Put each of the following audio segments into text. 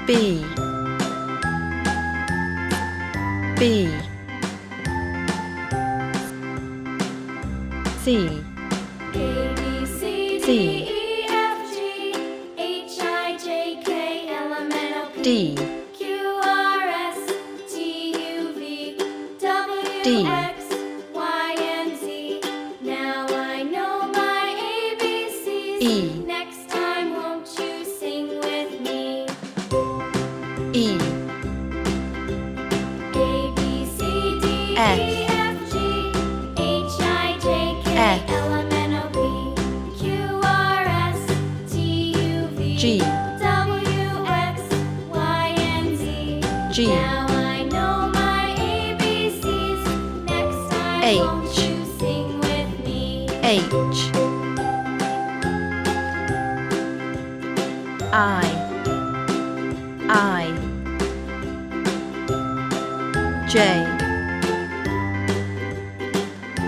B B C A B C D E F G H I J K L M N O P D Q R S T U V W D X Y and Z. Now I know my ABCs. E Next time won't you sing with me? E A B C D F E F G H I J K F L M N O P Q R S T U V G W X Y and Z. G Now I know my ABCs. Next time H won't you sing with me? H I J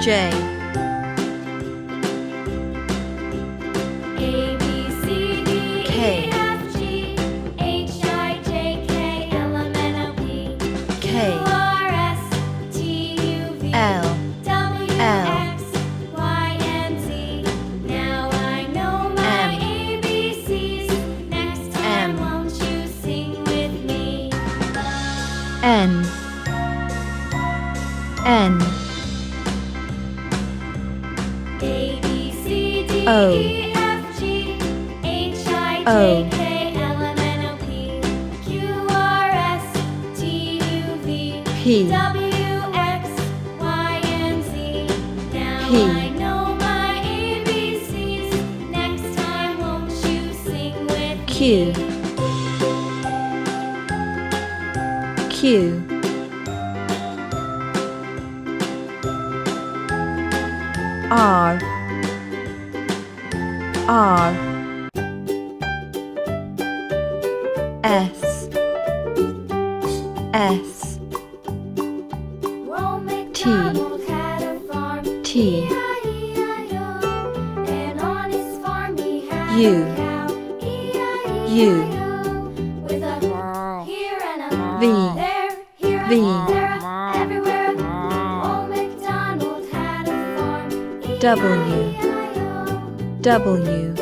J A B C D K E F G H I J K L M N O P Q K R S T U V L W L X Y and Z. Now I know my M ABCs. Next time M won't you sing with me? N N A B C D O E F G H I O J K L M N O P Q R S T U V P W X Y and Z. Now P I know my ABCs. Next time won't you sing with Q Q R R S S Old MacDonald had a farm, T E-I-E-I-O. And on his farm he had U a cow, U E-I-E-I-O. With a here and a V there, here V and there, everywhere. Old MacDonald had a farm, W E-I-E-I-O. W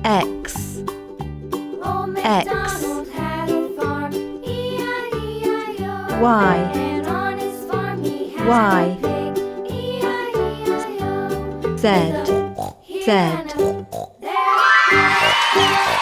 X Old MacDonald had a farm, E-I-E-I-O. Y And on his farm he had Y a pig, E-I-E-I-O. Z With a here Z and a there, everywhere.